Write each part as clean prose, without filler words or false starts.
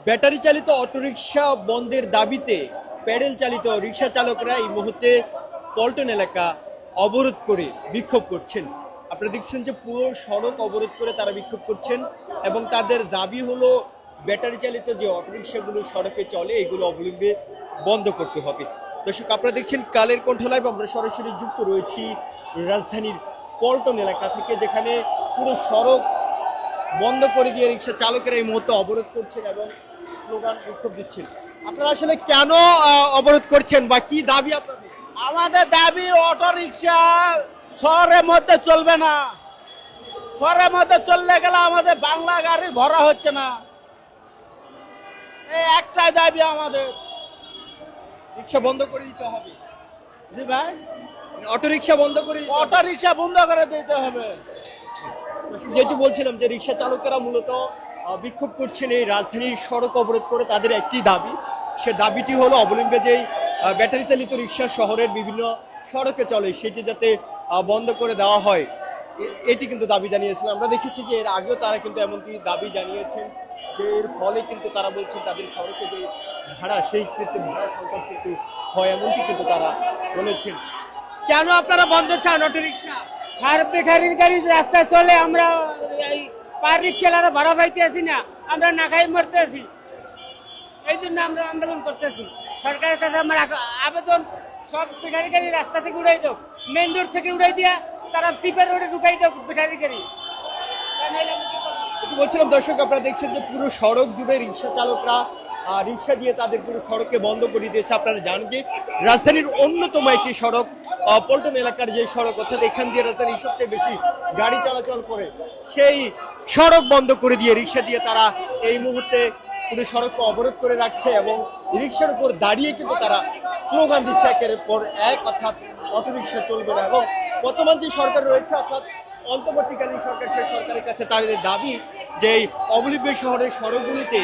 Battery চালিত autorickshaw বন্ধের দাবিতে প্যাডেল চালিত রিকশা চালকরা এই মুহূর্তে পল্টন এলাকা অবরোধ করে বিক্ষোভ করছেন। আপনারা দেখছেন যে পুরো সড়ক অবরোধ করে তারা বিক্ষোভ করছেন এবং তাদের দাবি হলো ব্যাটারি চালিত যে অটোরিকশাগুলো সড়কে চলে এগুলো অবলম্বে বন্ধ করতে হবে। দর্শক, আপনারা দেখছেন কালের কণ্ঠ লাইভ, আমরা সরাসরি যুক্ত রয়েছি রাজধানীর পল্টন এলাকা থেকে, যেখানে পুরো সড়ক বন্ধ করে দিয়ে রিক্সা চালকেরা এই মুহূর্তে অবরোধ করছেন এবং স্লোগান বিক্ষোভ দিচ্ছেন। আপনারা আসলে কেন অবরোধ করছেন বা কি দাবি আপনাদের? আমাদের দাবি অটো রিক্সা শহরের মধ্যে চলবে না। শহরের মধ্যে চললে গেলে আমাদের বাংলা গাড়ি ভরা হচ্ছে না। এই একটাই দাবি আমাদের। রিক্সা বন্ধ করে দিতে হবে। জি ভাই, অটো রিক্সা বন্ধ করে অটো রিক্সা বন্ধ করে দিতে হবে। যেহেতু বলছিলাম যে রিক্সা চালকেরা মূলত বিক্ষোভ করছেন এই রাজধানীর সড়ক অবরোধ করে, তাদের একটি দাবি, সে দাবিটি হলো অবলম্বে যেই ব্যাটারি চালিত রিক্সা শহরের বিভিন্ন সড়কে চলে সেটি যাতে বন্ধ করে দেওয়া হয়, এটি কিন্তু দাবি জানিয়েছিলেন। আমরা দেখেছি যে এর আগেও তারা কিন্তু এমনটি দাবি জানিয়েছেন, যে এর ফলে কিন্তু তারা বলছেন তাদের সড়কে যে ভাড়া, সেই কৃত্রিম ভাড়া সংকট কিন্তু হয়, এমনটি কিন্তু তারা বলেছেন। কেন আপনারা বন্ধ চান অটো রিক্সা? সার ব্যাটারির গাড়ি রাস্তায় চলে, আমরা এই পার রিক্সাওয়ালারা ভাড়া পাইতে আছি না, আমরা না খাই মরতে আছি। এই জন্য আমরা আন্দোলন করতেছি। সরকারের কাছে আমার আবেদন, সব ব্যাটারি গাড়ি রাস্তা থেকে উড়াই দাও, মেইন রোড থেকে উড়াই দিয়া তারা সিপার রোডে ঢুকাই দাও ব্যাটারি গাড়ি। বলছিলাম দর্শক, আপনারা দেখছেন যে পুরো সড়ক জুড়ে রিক্সা চালকরা রিক্সা দিয়ে তাদের পুরো সড়ককে বন্ধ করে দিয়েছে। আপনারা জানেন যে রাজধানীর অন্যতম একটি সড়ক পল্টন এলাকার যে সড়ক, অর্থাৎ এখান দিয়ে রাজধানীর সবচেয়ে বেশি গাড়ি চলাচল করে, সেই সড়ক বন্ধ করে দিয়ে রিক্সা দিয়ে তারা এই মুহূর্তে পুরো সড়ককে অবরোধ করে রাখছে এবং রিক্সার উপর দাঁড়িয়ে কিন্তু তারা স্লোগান দিচ্ছে একের পর এক, অর্থাৎ অটো রিক্সা চলবে না। এবং বর্তমান যে সরকার রয়েছে, অর্থাৎ অন্তর্বর্তীকালীন সরকার, সেই সরকারের কাছে তাদের দাবি যে এই অবলিপ্য শহরের সড়কগুলিতে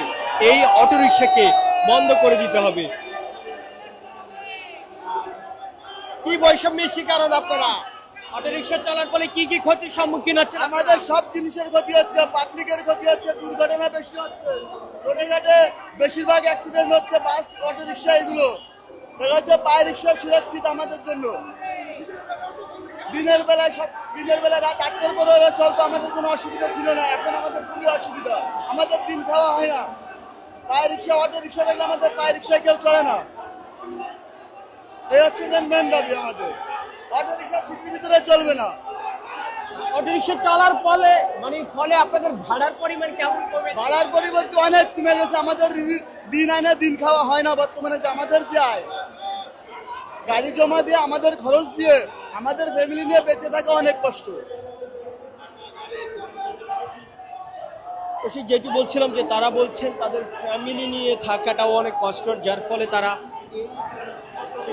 এই অটোরিকশাকে বন্ধ করে দিতে হবে। কি বৈষম্যের শিকার হন আপনারা? অটোরিকশা চলার ফলে কি কি ক্ষতির সম্মুখীন হচ্ছে? আমাদের সব জিনিসের ক্ষতি হচ্ছে, পাবলিকের ক্ষতি হচ্ছে, দুর্ঘটনা বেশি হচ্ছে, রোডে ঘাটে বেশিরভাগ অ্যাক্সিডেন্ট হচ্ছে, বাস অটোরিকশা এগুলো দেখা যাচ্ছে। পায়ে রিক্সা সুরক্ষিত আমাদের জন্য। দিনের বেলা রাত 8টার পরে চলতো, আমাদের কোনো অসুবিধা ছিল না। এখন আমাদের খুবই অসুবিধা, আমাদের দিন খাওয়া হয় না। পায়ে রিক্সা, অটো রিক্সা দেখলে আমাদের পায়ে রিক্সায় কেউ চলে না। এই হচ্ছে মেন দাবি আমাদের। অটো রিক্সা সিটির ভিতরে চলবে না। অটোরিকশা চলার ফলে আপনাদের ভাড়ার পরিমাণ কেমন কমে? ভাড়ার পরিবর্তে অনেক কমে গেছে। আমাদের দিন আয় দিন খাওয়া হয় না বর্তমানে। যে আমাদের যে আয়, গাড়ি জমা দিয়ে আমাদের খরচ দিয়ে আমাদের ফ্যামিলি নিয়ে বেঁচে থাকা অনেক কষ্ট। যেটি বলছিলাম যে তারা বলছেন তাদের ফ্যামিলি নিয়ে থাকাটাও অনেক কষ্টের, যার ফলে তারা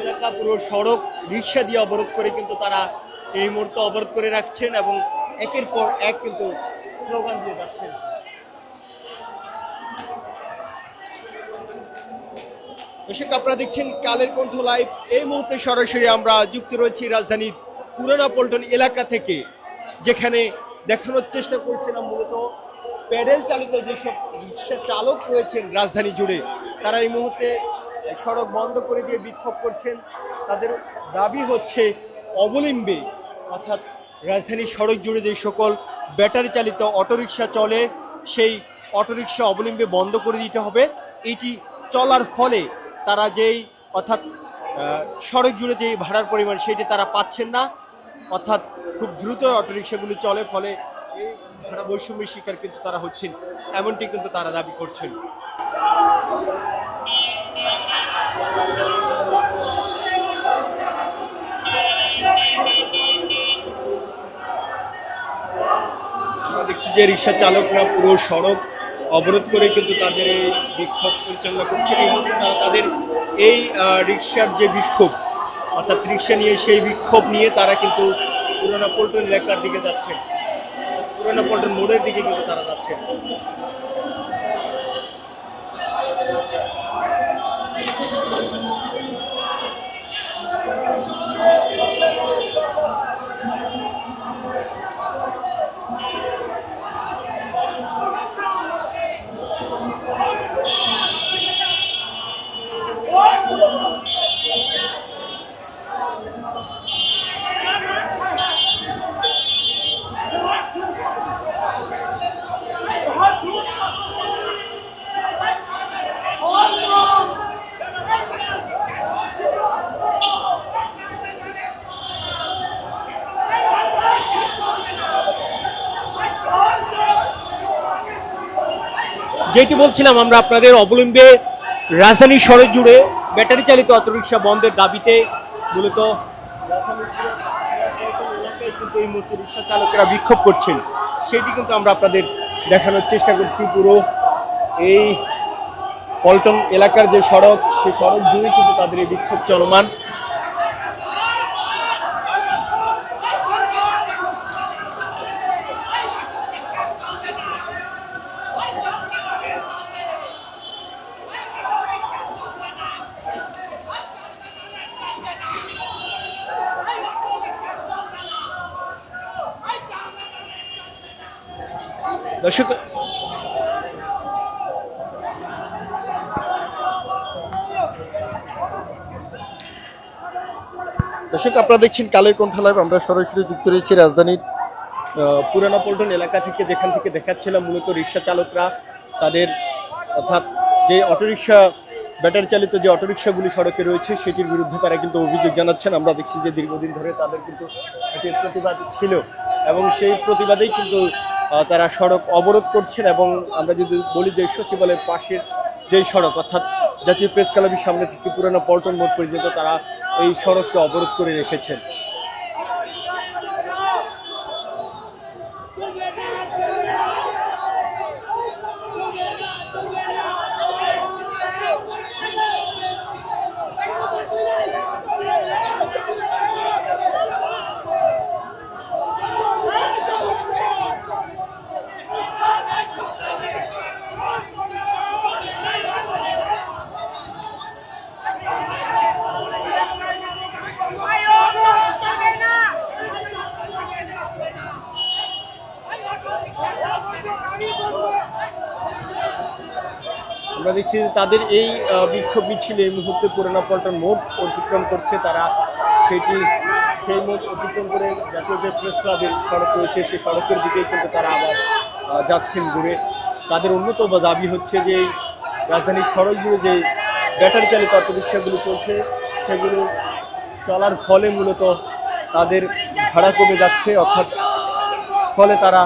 এলাকা পুরো সড়ক রিক্সা দিয়ে অবরোধ করে কিন্তু তারা এই মুহূর্তে অবরোধ করে রাখছেন এবং একের পর এক কিন্তু স্লোগান দিয়ে যাচ্ছেন। দর্শক, আপনারা দেখছেন কালের কণ্ঠ লাইভ। এই মুহূর্তে সরাসরি আমরা যুক্ত রয়েছি রাজধানীর পুরানা পল্টন এলাকা থেকে, যেখানে দেখানোর চেষ্টা করছিলাম মূলত প্যাডেল চালিত যেসব রিক্সা চালক রয়েছেন রাজধানী জুড়ে, তারা এই মুহূর্তে সড়ক বন্ধ করে দিয়ে বিক্ষোভ করছেন। তাদের দাবি হচ্ছে অবলম্বে, অর্থাৎ রাজধানীর সড়ক জুড়ে যে সকল ব্যাটারি চালিত অটোরিকশা চলে সেই অটোরিকশা অবলম্বে বন্ধ করে দিতে হবে। এটি চলার ফলে তারা যেই, অর্থাৎ সড়ক জুড়ে যেই ভাড়ার পরিমাণ সেটি তারা পাচ্ছেন না, অর্থাৎ খুব দ্রুত অটোরিকশাগুলি চলে, ফলে এই ভাড়া বৈষম্যের শিকার কিন্তু তারা হচ্ছেন, এমনটি কিন্তু তারা দাবি করছেন। আমরা দেখছি যে রিক্সা চালকরা পুরো সড়ক অবরোধ করে কিন্তু তাদের এই বিক্ষোভ পরিচালনা করছেন। এই মুহূর্তে তারা তাদের এই রিক্সার যে বিক্ষোভ, অর্থাৎ রিক্সা নিয়ে সেই বিক্ষোভ নিয়ে তারা কিন্তু পুরোনো পল্টন এলাকার দিকে যাচ্ছেন, পুরোনো পল্টন মোড়ের দিকে কিন্তু তারা যাচ্ছেন। যেটি বলছিলাম আমরা আপনাদের, অবলম্বে রাজধানীর সড়ক জুড়ে ব্যাটারি চালিত অটোরিকশা বন্ধের দাবিতে মূলত এলাকায় কিন্তু এই মুহূর্তে রিক্সা চালকেরা বিক্ষোভ করছেন, সেটি কিন্তু আমরা আপনাদের দেখানোর চেষ্টা করছি। পুরো এই পল্টন এলাকার যে সড়ক, সে সড়ক জুড়ে কিন্তু তাদের এই বিক্ষোভ চলমান। দর্শক আপনারা দেখছেন কালের কণ্ঠ লাইভ। আমরা সরাসরি যুক্ত রয়েছি রাজধানীর পুরানা পল্টন এলাকা থেকে, যেখান থেকে দেখাচ্ছিলাম মূলত রিক্সা চালকরা তাদের, অর্থাৎ যে অটোরিকশা ব্যাটারি চালিত যে অটোরিকশাগুলি সড়কে রয়েছে সেটির বিরুদ্ধে তারা কিন্তু অভিযোগ জানাচ্ছেন। আমরা দেখছি যে দীর্ঘদিন ধরে তাদের কিন্তু একটি প্রতিবাদ ছিল এবং সেই প্রতিবাদেই কিন্তু তারা সড়ক অবরোধ করছেন। এবং আমরা যদি বলি যে সচিবালয়ের পাশের যেই সড়ক, অর্থাৎ জাতীয় প্রেস ক্লাবের সামনে থেকে পুরানো পল্টন মোড় পর্যন্ত তারা এই সড়ককে অবরোধ করে রেখেছেন। আমরা দেখছি তাদের এই বিক্ষোভ মিছিল এই মুহূর্তে পুরানা পল্টন মোড় অতিক্রম করছে। তারা সেই মোড় অতিক্রম করে জাতীয় যে প্রেস ক্লাবের সড়ক রয়েছে সেই সড়কের দিকেই কিন্তু তারা আবার যাচ্ছেন ঘুরে। তাদের অন্যতম দাবি হচ্ছে যে রাজধানীর সড়ক জুড়ে যে ব্যাটারি চালিত অটোরিকশাগুলো চলছে সেগুলো চলার ফলে মূলত তাদের ভাড়া কমে যাচ্ছে, অর্থাৎ ফলে তারা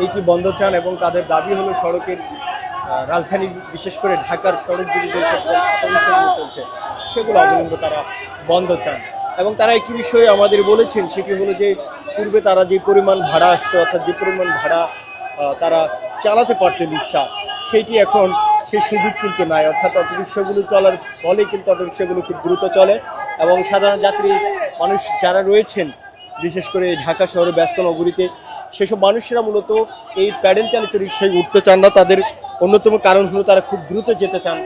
এইটি বন্ধ চান। এবং তাদের দাবি হলো সড়কের রাজধানী বিশেষ করে ঢাকার সড়ক জুড়ে যে অটোরিকশাগুলো চলছে সেগুলো অবলম্বনে তারা বন্ধ চান। এবং তারা একটি বিষয়ে আমাদের বলেছেন, সেটি হলো যে পূর্বে তারা যে পরিমাণ ভাড়া আসতো, অর্থাৎ যে পরিমাণ ভাড়া তারা চালাতে পারতেন রিক্সা, সেটি এখন সেই সুযোগ কিন্তু নাই। অর্থাৎ অটোরিকশাগুলো চলার ফলে কিন্তু অটোরিকশাগুলো খুব দ্রুত চলে এবং সাধারণ যাত্রী মানুষ যারা রয়েছেন বিশেষ করে ঢাকা শহরে ব্যস্ত নগরীতে, সেসব মানুষেরা মূলত এই প্যাডেল চালিত রিক্সায় উঠতে চান না। তাদের অন্যতম কারণ হলো তারা খুব দ্রুত যেতে চান,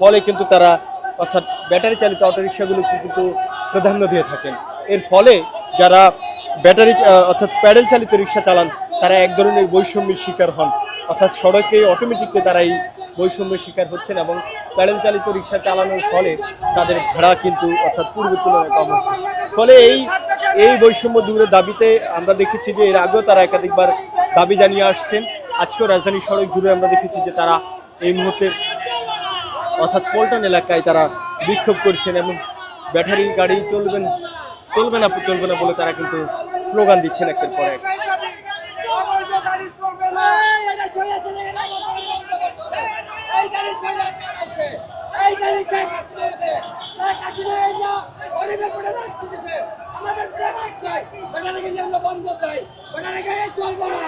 ফলে কিন্তু তারা অর্থাৎ ব্যাটারি চালিত অটোরিকশাগুলোকে কিন্তু প্রাধান্য দিয়ে থাকেন। এর ফলে যারা ব্যাটারি অর্থাৎ প্যাডেল চালিত রিক্সা চালান তারা এক ধরনের বৈষম্যের শিকার হন, অর্থাৎ সড়কে অটোমেটিকলি তারা এই বৈষম্যের শিকার হচ্ছেন এবং প্যাডেল চালিত রিক্সা চালানোর ফলে তাদের ভাড়া কিন্তু অর্থাৎ পূর্বের তুলনায় কম হচ্ছে। ফলে এই বৈষম্য দূরের দাবিতে আমরা দেখেছি যে এর আগেও তারা একাধিকবার দাবি জানিয়ে আসছেন। আজকেও রাজধানীর সড়ক জুড়ে আমরা দেখেছি যে তারা এই মুহূর্তে অর্থাৎ পল্টন এলাকায় তারা বিক্ষোভ করছেন এবং ব্যাটারি গাড়ি চলবে না বলে তারা কিন্তু স্লোগান দিচ্ছেন একের পর এক। বন্ধ চাই, চলবো না।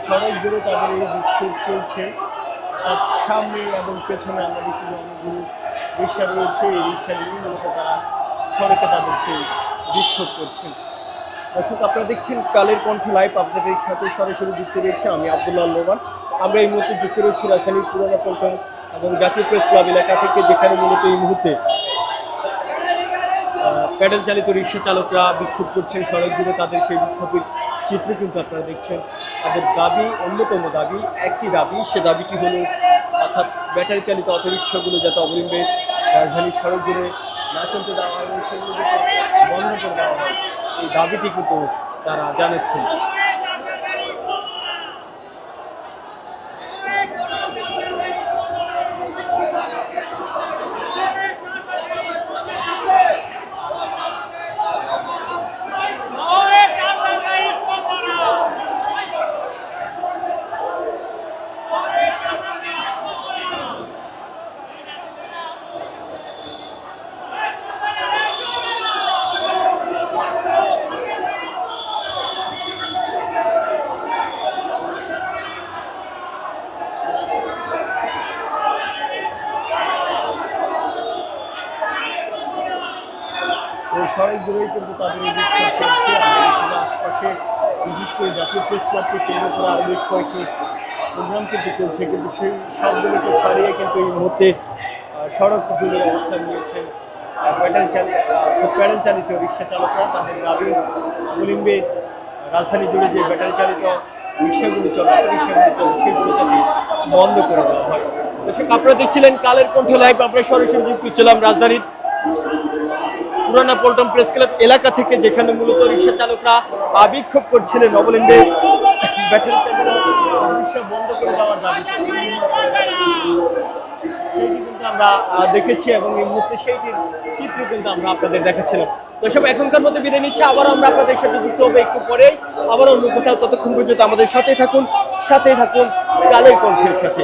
সড়ক জুড়ে তাদের এই বিক্ষোভ চলছে। সামনে এবং পেছনে আমরা দেখছি যে অনেকগুলো রিক্সা রয়েছে, এই রিক্সাগুলি মূলত তারা সড়কে তাদের সেই বিক্ষোভ করছেন। দর্শক আপনারা দেখছেন কালের কণ্ঠ লাইভ, আপনাদের সাথে সরাসরি যুক্ত রয়েছে আমি আব্দুল্লাহ লোমান। আমরা এই মুহূর্তে যুক্ত রয়েছি রাজধানীর পুরানা পল্টন এবং জাতীয় প্রেস ক্লাব এলাকা থেকে, যেখানে মূলত এই মুহূর্তে প্যাডেল চালিত রিক্সা চালকরা বিক্ষোভ করছেন সড়ক জুড়ে। তাদের সেই বিক্ষোভের চিত্র কিন্তু আপনারা দেখছেন। তাদের দাবি, অন্যতম দাবি, একটি দাবি, সে দাবিটি হলো অর্থাৎ ব্যাটারি চালিত অটোরিক্সাগুলো যাতে অবিলম্বে রাজধানীর সড়ক জুড়ে না চলতে দেওয়া হয় এবং সেগুলো যাতে বন্ধ করে দেওয়া হয়, এই দাবিটি কিন্তু তারা জানাচ্ছেন। এই সড়ক জুড়েই কিন্তু তাদের এই বিক্ষোভ চলছে। আমরা আশপাশে বিশেষ করে জাতীয় প্রেস ক্লাবকে কেন্দ্র করে আরো বেশ কয়েকটি প্রোগ্রাম কিন্তু চলছে, কিন্তু সেই সবগুলোকে ছাড়িয়ে কিন্তু এই মুহূর্তে সড়ক জুড়ে অবস্থান নিয়েছেন প্যাডেল চালিত রিক্সা চালকরা। তাদের দাবি অবিলম্বে রাজধানী জুড়ে যে ব্যাটারি চালিত রিক্সাগুলি চলে, রিক্সাগুলি চলে, সেগুলো যাতে বন্ধ করে দেওয়া হয়। দর্শক, আপনারা দেখছিলেন কালের কণ্ঠ লাইভ। আমরা সরাসরি যুক্ত ছিলাম রাজধানীর পুরানা পল্টন প্রেস ক্লাব এলাকা থেকে, যেখানে মূলত রিক্সা চালকরা বিক্ষোভ করছিলেন অবলম্বে ব্যাটারি চালিত রিক্সা বন্ধ করে দেওয়ার দাবি। সেইটি কিন্তু আমরা দেখেছি এবং এই মুহূর্তে সেইটির চিত্র কিন্তু আমরা আপনাদের দেখাচ্ছিলাম। দর্শক, এখনকার মতো বিদায় নিচ্ছি। আবার আমরা আপনাদের সাথে যুক্ত হবে একটু পরে, আবার অন্য কোথাও। ততক্ষণ পর্যন্ত আমাদের সাথেই থাকুন কালের কণ্ঠের সাথে।